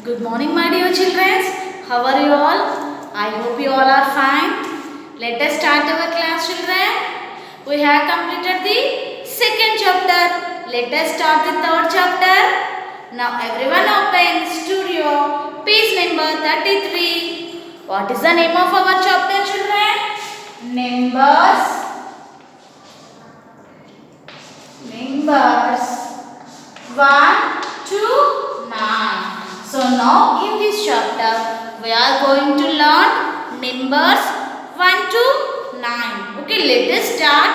Good morning, my dear children. How are you all? I hope you all are fine. Let us start our class, children. We have completed the second chapter. Let us start the third chapter. Now, everyone open studio, page number 33. What is the name of our chapter, children? Numbers 1 to 9. So now in this chapter we are going to learn numbers 1 to 9. Okay, let us start.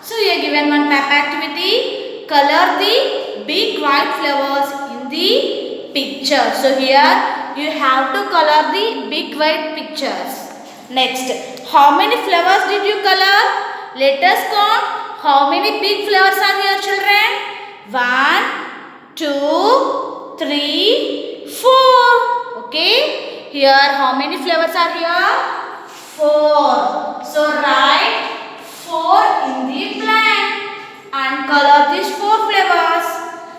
So we are given one map activity. Color the big white flowers in the picture. So here you have to color the big white pictures. Next, how many flowers did you color? Let us count. How many big flowers are here, children? 1, 2, 3, 4. Okay. Here, how many flowers are here? 4. So, write 4 in the blank and color these 4 flowers.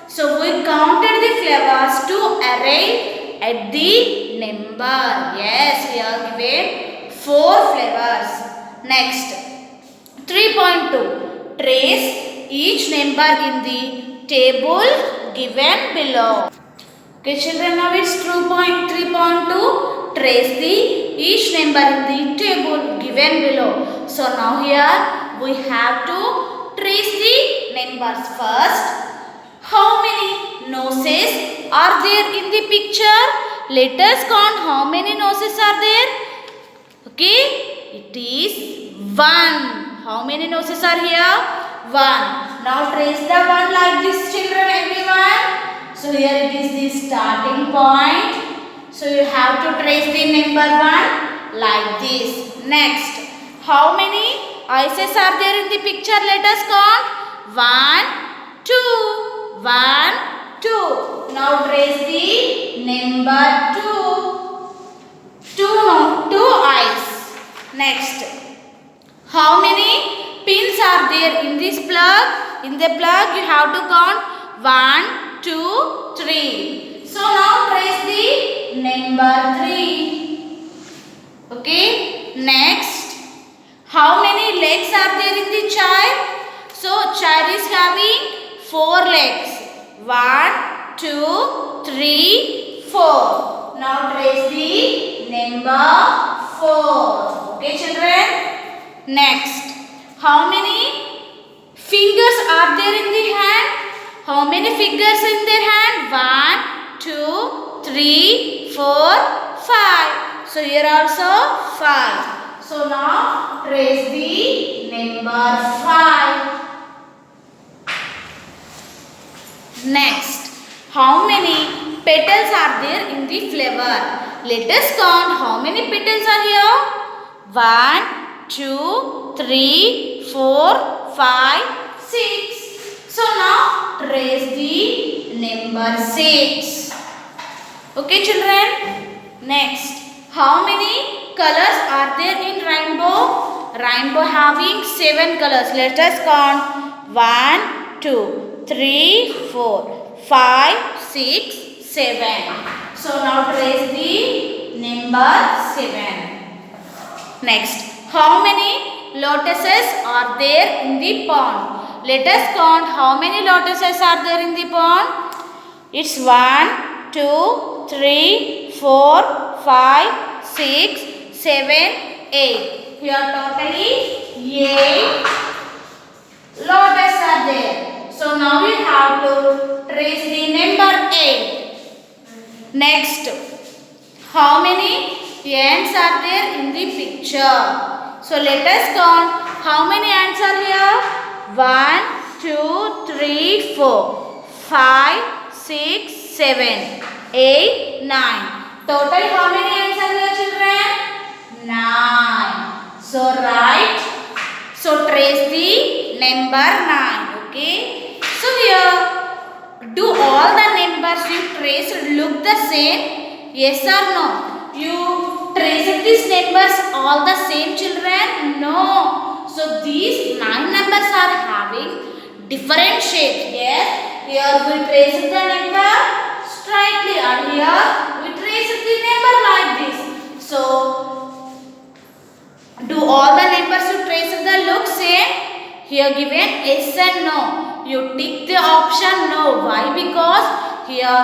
So, we counted the flowers to arrive at the number. Yes, we are given 4 flowers. Next, 3.2. Trace each number in the table given below. Okay, children, now it's 3.2. Trace the each number in the table given below. So now here we have to trace the numbers. First, how many noses are there in the picture? Let us count how many noses are there. Okay, it is 1. How many noses are here? 1. Now trace the 1 like this, children, everyone. So here it is the starting point. So you have to trace the number 1 like this. Next, how many eyes are there in the picture? Let us count. 1, 2. 1, 2. Now trace the number 2. 2 eyes. Next, how many pins are there in this plug? In the plug you have to count 1, 2, 3. So now trace the number 3. Okay. Next, how many legs are there in the chair? So chair is having 4 legs. 1, 2, 3, 4. Now trace the number 4. Okay, children. Next, how many fingers are there in the hand? How many fingers in their hand? 1, 2, 3, 4, 5. So here also 5. So now trace the number 5. Next, how many petals are there in the flower? Let us count how many petals are here. 1, 2, 3, 4, 5, 6. So now trace the number 6. Okay, children. Next, how many colors are there in rainbow? Rainbow having 7 colors. Let us count. 1, 2, 3, 4, 5, 6, 7. So now trace the number 7. Next, how many lotuses are there in the pond? Let us count how many lotuses are there in the pond. It's 1, 2, 3, 4, 5, 6, 7, 8. Here totally 8 lotuses are there. So now we have to trace the number 8. Next, how many ants are there in the picture? So let us count how many ants are here. 1, 2, 3, 4, 5, 6, 7, 8, 9. Total how many ants are here, children? 9. So write. So trace the number 9. Okay. So here, do all the numbers you traced look the same? Yes or no? You traced these numbers all the same, children? No. So these 9 numbers are having different shapes. Yes. Here we trace the number straightly and here we So do all the numbers you trace the look same? Here given yes and no. You tick the option no. Why? Because here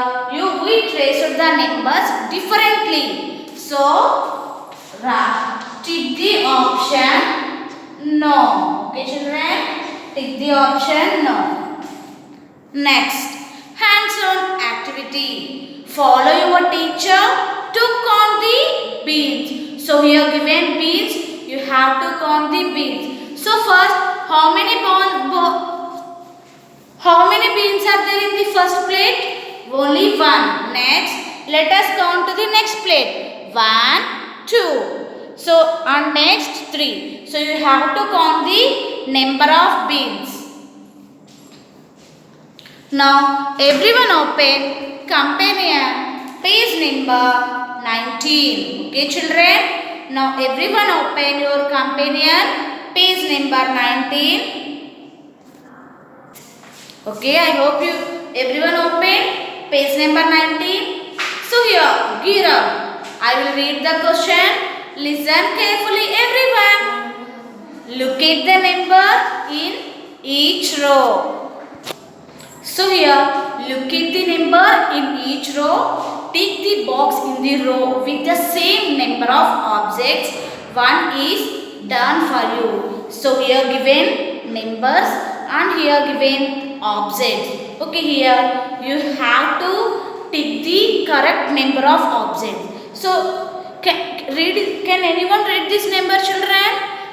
we traced the numbers differently. So tick the option no. Okay children? Tick the option no. Next, hands-on activity. Follow your teacher to count the beans. So here given beans, you have to count the beans. So first, how many beans are there in the first plate? Only one. Next, let us count to the next plate. 1, 2. So and next 3. So you have to count the number of beans. Now everyone open companion page number 19. Okay children? Now everyone open your companion page number 19. Okay, I hope you everyone open page number 19. So here, Gira, I will read the question. Listen carefully everyone. Look at the number in each row. So here, look at the number in each row. Tick the box in the row with the same number of objects. One is done for you. So here given numbers and here given objects. Okay, here you have to tick the correct number of objects. So can anyone read this number children?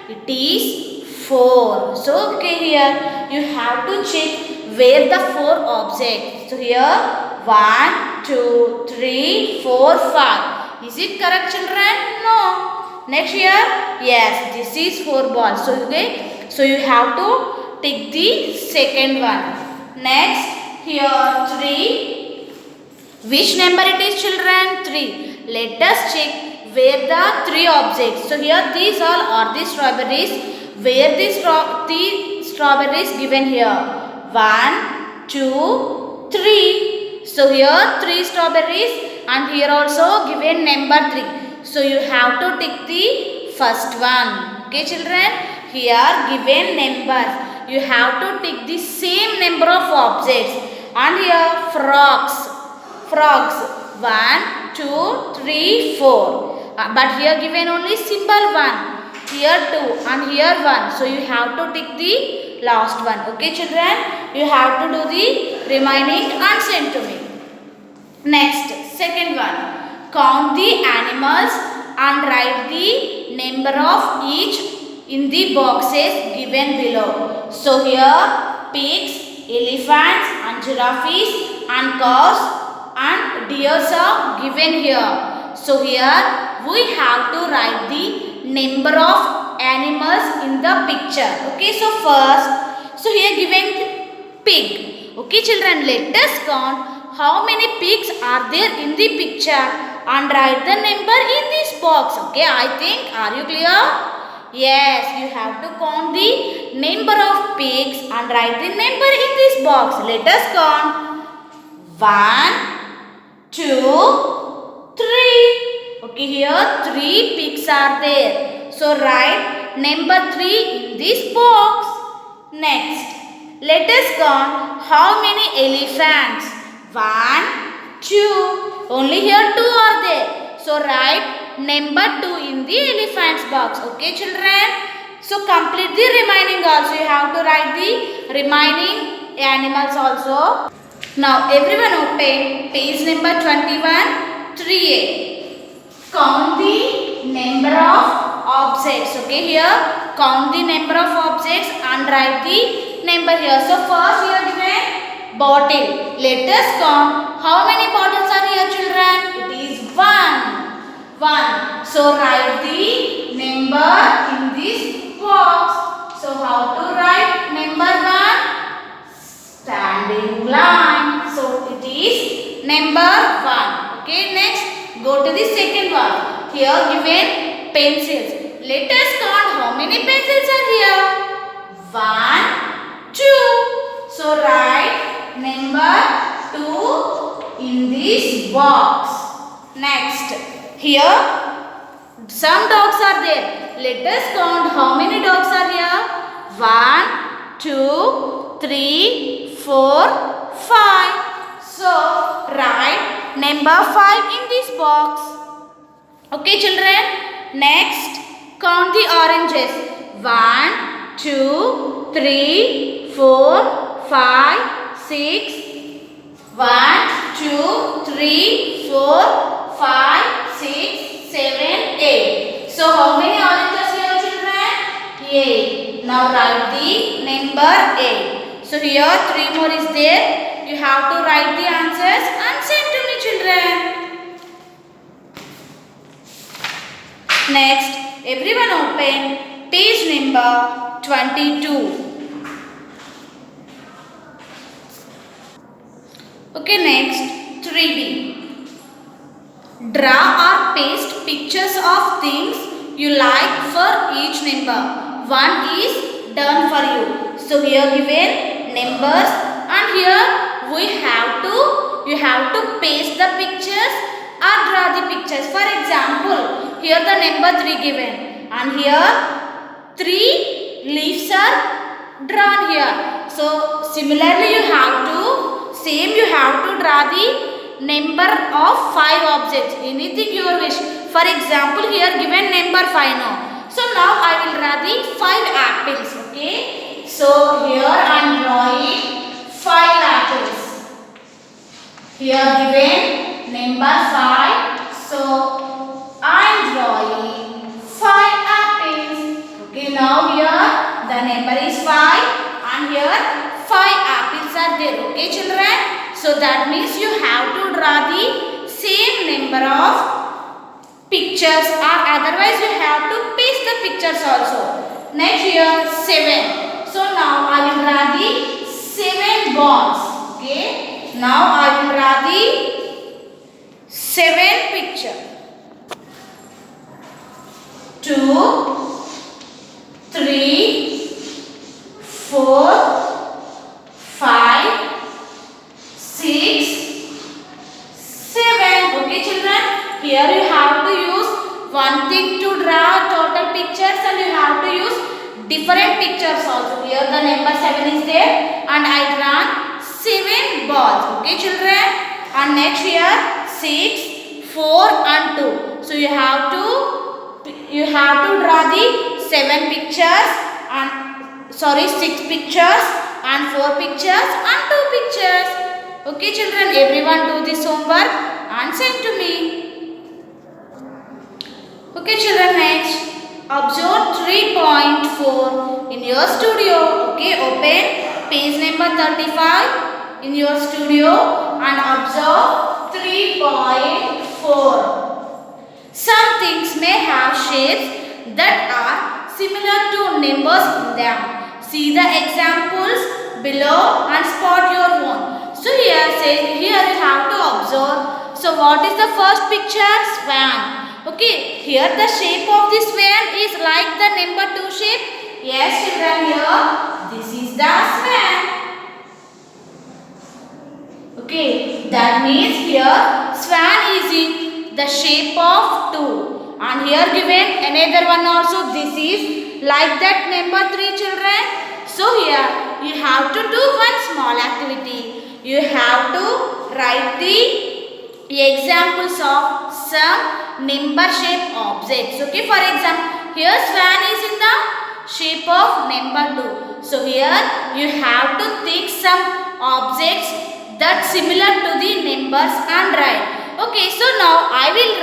It is 4. So okay, here you have to check where the 4 objects. So here 1, 2, 3, 4, 5. Is it correct children? No. Next here, yes, this is 4 balls. So okay, so you have to tick the second one. Next here 3. Which number it is children? 3. Let us check where the 3 objects. So here these all are the strawberries. Where the strawberries given here? 1, 2, 3. So here 3 strawberries and here also given number 3. So you have to tick the first one. Okay children? Here given numbers. You have to tick the same number of objects. And here frogs. 1, 2, 3, 4. But here given only symbol 1. Here 2 and here 1. So you have to tick the last one. Okay children? You have to do the remaining and send to me. Next, second one. Count the animals and write the number of each in the boxes given below. So here pigs, elephants and giraffes and cows and deers are given here. So here we have to write the number of animals in the picture. Okay, so first, so here given pig. Okay children, let us count how many pigs are there in the picture and write the number in this box. Okay, I think, are you clear? Yes, you have to count the number of pigs and write the number in this box. Let us count. 1, 2, 3. Okay, here 3 pigs are there. So write number 3 in this box. Next, let us count how many elephants. 1, 2. Only here 2 are there. So write number 2 in the elephants box. Okay children? So complete the remaining also. You have to write the remaining animals also. Now everyone open page number 21, 3A. Count the number of objects. Okay, here count the number of objects and write the number here. So first we are given bottle. Let us count how many bottles are here children. It is 1. So write the number in this box. So how to write number 1? Standing line. So it is number 1. Okay, next go to the second one. Here given pencils. Let us count how many pencils are here. 1, 2. So write number 2 in this box. Next, here Some dogs are there. Let us count how many dogs are here. 1, 2, 3, 4, 5. So write number 5 in this box. Okay children. Next count the oranges. 1, 2, 3, 4, 5, 6. 1, 2, 3, 4, 5, 6, 7, 8. So how many oranges here children? 8. Now write the number 8. So here 3 more is there. You have to write the answers and send to me children. Next, everyone open page number 22. Okay, next 3B. Draw or paste pictures of things you like for each number. One is done for you. So here given numbers and here you have to paste the pictures or draw the pictures. For example, here the number 3 given and here 3 leaves are drawn here. So similarly you have to draw the number of 5 objects, anything your wish. For example, here given number 5 now. So now I will draw the 5 apples. Okay. So here I am drawing 5 apples. Here given number 5. So I am drawing 5 apples. Okay. Now here the number is 5 and here 5 apples are there. Okay children. So that means you have to draw the same number of pictures or otherwise you have to paste the pictures also. Next here 7. So now I will draw the 7 balls. Okay. Now I will draw the 7 picture. 2, 3, 4, 5, 6, 7. Okay children. Here you have to use one thing to draw total pictures and you have to use different pictures also. Here the number 7 is there and I drawn 7 balls. Okay children. And next here 6, 4 and 2. So you have to draw the 7 pictures and 6 pictures and 4 pictures and 2 pictures. Okay children, everyone do this homework and send to me. Okay children, next observe 3.4 in your studio. Okay, open page number 35 in your studio and observe 3.4. Some things may have shapes that are similar to numbers in them. See the examples below and spot your own. So here you have to observe. So what is the first picture? Swan. Okay, here the shape of the swan is like the number 2 shape. Yes children, here this is the swan. Okay, that means here swan is in the shape of 2. And here given another one also, this is like that number 3 children. So here you have to do one small activity. You have to write the examples of some number shape objects. Okay, for example, here swan is in the shape of number 2. So here you have to take some objects that similar to the numbers and write. Okay, so now I will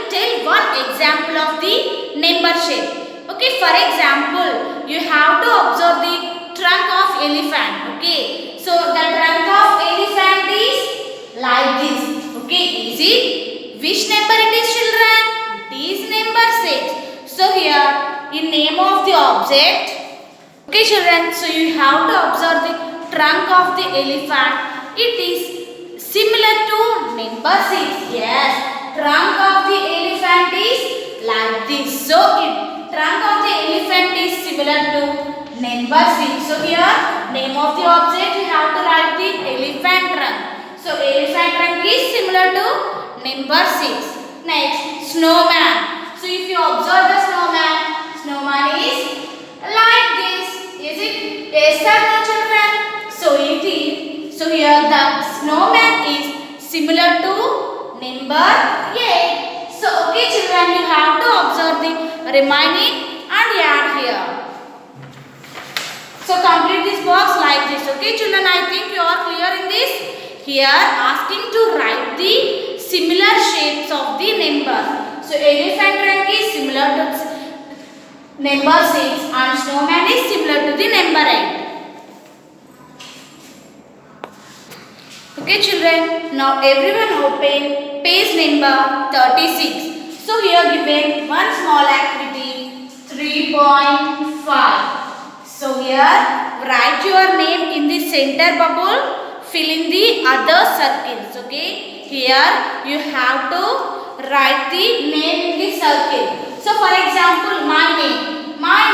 tell one example of the number shape. Okay, for example, you have to observe the trunk of elephant. Okay. So the trunk of elephant is like this. Okay, is it? Which number it is children? It is number 6. So here in name of the object. Okay children, so you have to observe the trunk of the elephant. It is similar to number 6. Yes, trunk of the elephant is like this. So trunk of the elephant is similar to number 6. So here name of the object you have to write the elephant trunk. So elephant trunk is similar to number 6. Next, snowman. So if you observe the snowman, snowman is like this. Is it? Yes or no, children? So it is. So here the snowman is similar to number 8. So okay children, you have to observe the remaining and add here. So complete this box like this. Okay children, I think you are clear in this. Here asking to write the similar shapes of the number. So elephant trunk is similar to number 6 and snowman is similar to the number 8. Okay children, now everyone open page number 36. So here given one small activity 3.5. So here write your name in the center bubble, fill in the other circles. Okay, here you have to write the name in the circle. So for example, my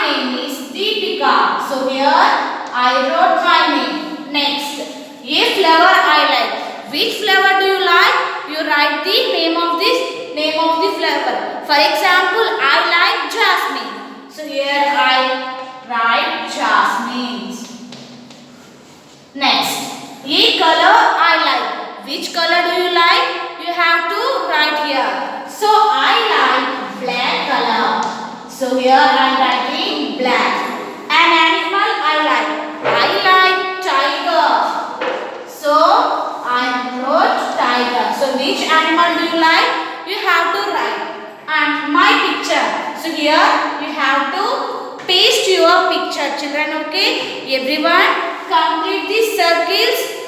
name is Deepika. So here I wrote my name. Next, a flower I like. Which flower do you like? You write the name of the flower. For example, I like jasmine. So here I write jasmine. Next, a color I like. Which color do you like? You have to write here. So I like black color. So here I am writing black. An animal I like. I like tiger. So I wrote tiger. So which animal do you like? You have to write. And my picture. So here you have to paste your picture, children. Okay, everyone complete these circles.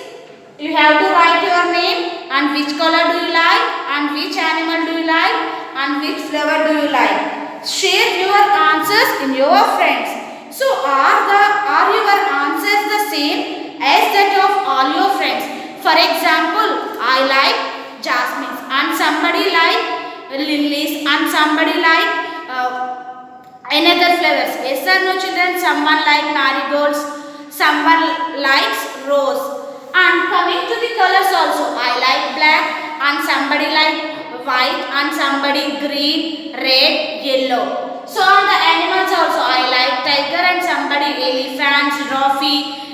You have to write your name and which color do you like and which animal do you like and which flower do you like. Share your answers in your friends. So are your answers the same as that of all your friends? For example, I like jasmine and somebody like lilies and somebody like another flowers. Yes or no children? Someone like marigolds, someone likes rose. And coming to the colors also, I like black and somebody like white and somebody green, red, yellow. So on the animals also, I like tiger and somebody elephant, giraffe,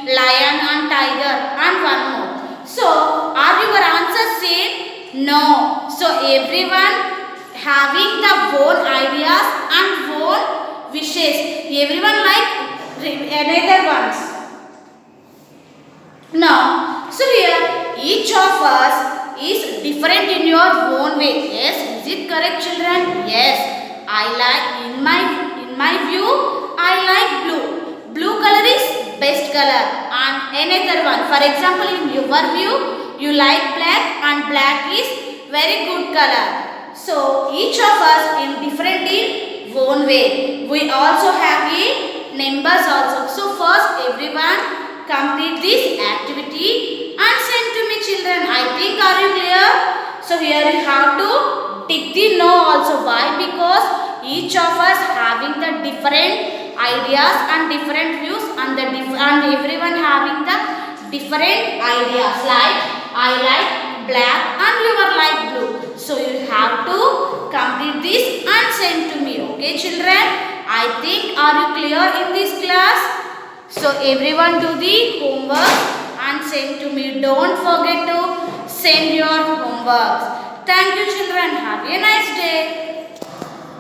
lion and tiger and one more. So are your answers same? No. So everyone having the own ideas and own wishes. Everyone like another ones. Now, so here each of us is different in your own way. Yes, is it correct children? Yes, I like in my view I like blue. Blue color is best color and another one. For example, in your view you like black and black is very good color. So each of us in different in own way. We also have a numbers also. So first everyone complete this activity and send to me children. I think are you clear? So here you have to tick the no also. Why? Because each of us having the different ideas and different views and everyone having the different ideas. Like I like black and you are like blue. So you have to complete this and send to me. Okay children? I think are you clear in this class? So everyone do the homework and send to me. Don't forget to send your homework. Thank you children. Have a nice day.